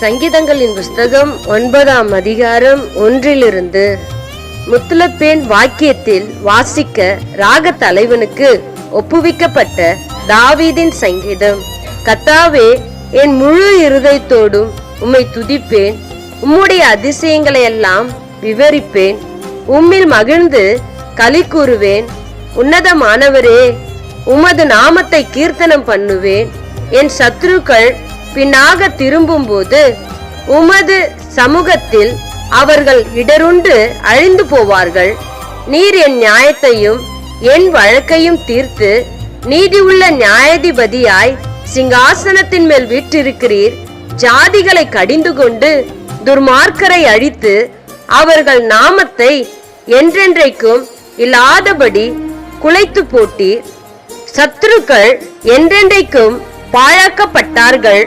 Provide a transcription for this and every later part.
சங்கீதங்களின் புஸ்தகம் 9ஆம் அதிகாரம் 1 முத்துலப்பேன் வாக்கியத்தில் வாசிக்க ராக தலைவனுக்கு ஒப்புவிக்கப்பட்ட தாவீதின் சங்கீதம். கர்த்தாவே, என் முழு இருதயத்தோடும் உம்மை துதிப்பேன், உம்முடைய அதிசயங்களை எல்லாம் விவரிப்பேன், உம்மில் மகிழ்ந்து களி கூறுவேன். உன்னதமானவரே, உமது நாமத்தை கீர்த்தனம் பண்ணுவேன். என் சத்துருக்கள் பின்னாக திரும்பும் போது உமது சமூகத்தில் அவர்கள் இடருண்டு அழிந்து போவார்கள். நீர் என் நியாயத்தையும் என் வழக்கையும் தீர்த்து நீதியுள்ள நியாயாதிபதியாய் சிங்காசனத்தின் மேல் வீற்றிருக்கிறீர். ஜாதிகளை கடிந்து கொண்டு துர்மார்க்கரை அழித்து அவர்கள் நாமத்தை என்றென்றைக்கும் இல்லாதபடி குலைத்து போட்டீர். சத்துருக்கள் என்றென்றைக்கும் பாழாக்கப்பட்டார்கள்.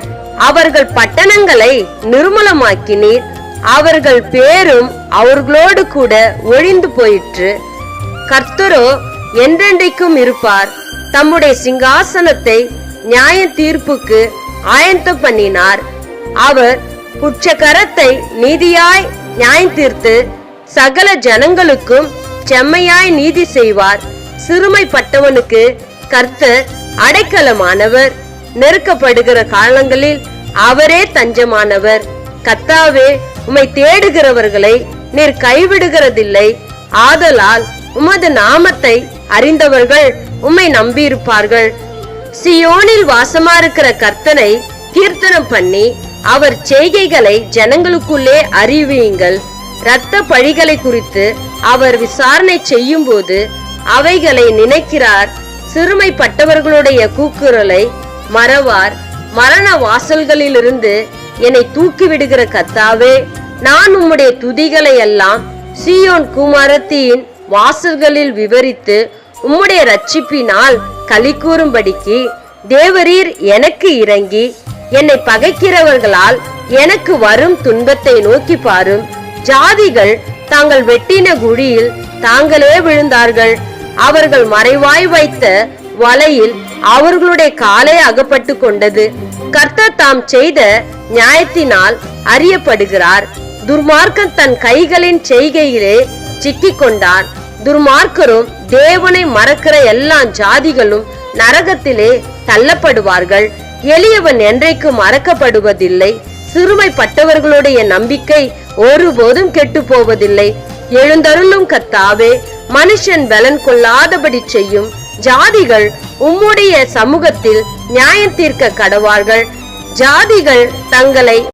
அவர்கள் பட்டணங்களை நிர்மூலமாக்கினீர். அவர்கள் பேரும் அவர்களோடு கூட ஒழிந்து போயிற்று. கர்த்தரோ என்றென்றைக்கும் இருப்பார். தம்முடைய சிங்காசனத்தை நியாய தீர்ப்புக்கு ஆயத்தம் பண்ணினார். அவர் குற்றக்கரத்தை நீதியாய் நியாயம் தீர்த்து சகல ஜனங்களுக்கும் செம்மையாய் நீதி செய்வார். சிறுமைப்பட்டவனுக்கு கர்த்தர் அடைக்கலமானவர். நெருக்கப்படுகிற காலங்களில் அவரே தஞ்சமானவர். கர்த்தாவே, உம்மை தேடுகிறவர்களை நீர் கைவிடுகிறதில்லை. ஆதலால் உமது நாமத்தை அறிந்தவர்கள் உம்மை நம்பியிருப்பார்கள். சியோனில் வாசமா இருக்கிற கர்த்தனை கீர்த்தனம் பண்ணி அவர் செய்கைகளை ஜனங்களுக்குள்ளே அறிவியுங்கள். இரத்த பழிகளை குறித்து அவர் விசாரணை செய்யும் போது அவைகளை நினைக்கிறார். சிறுமைப்பட்டவர்களுடைய கூக்குரலை மறவார். மரண வாசல்களிலிருந்து என்னை தூக்கி விடுகிற கர்த்தாவே, நான் உம்முடைய துதிகளை எல்லாம் சீயோன் குமாரத்தியின் வாசல்களில் விவரித்து உம்முடைய ரட்சிப்பினால் களி கூறும்படிக்கு தேவரீர் எனக்கு இறங்கி என்னை பகைக்கிறவர்களால் எனக்கு வரும் துன்பத்தை நோக்கி பாரும். ஜாதிகள் தாங்கள் வெட்டின குழியில் தாங்களே விழுந்தார்கள். அவர்கள் மறைவாய் வைத்த வலையில் அவர்களுடைய காலை அகப்பட்டு கொண்டது. கர்த்தர் தாம் செய்த நியாயத்தினால் அறியப்படுகிறார். துர்மார்க்கன் தன் கைகளின் செய்கையிலே சிக்கிக் கொண்டான். துர்மார்க்கரும் தேவனை மறக்கிற எல்லா ஜாதிகளும் நரகத்திலே தள்ளப்படுவார்கள். எளியவன் என்றைக்கு மறக்கப்படுவதில்லை. சிறுமைப்பட்டவர்களுடைய நம்பிக்கை ஒருபோதும் கெட்டு போவதில்லை. எழுந்தருளும் கர்த்தாவே, மனுஷன் பலன் கொள்ளாதபடி செய்யும். ஜாதிகள் உம்முடைய சமூகத்தில் நியாயம் தீர்க்க கடவார்கள். ஜாதிகள் தங்களை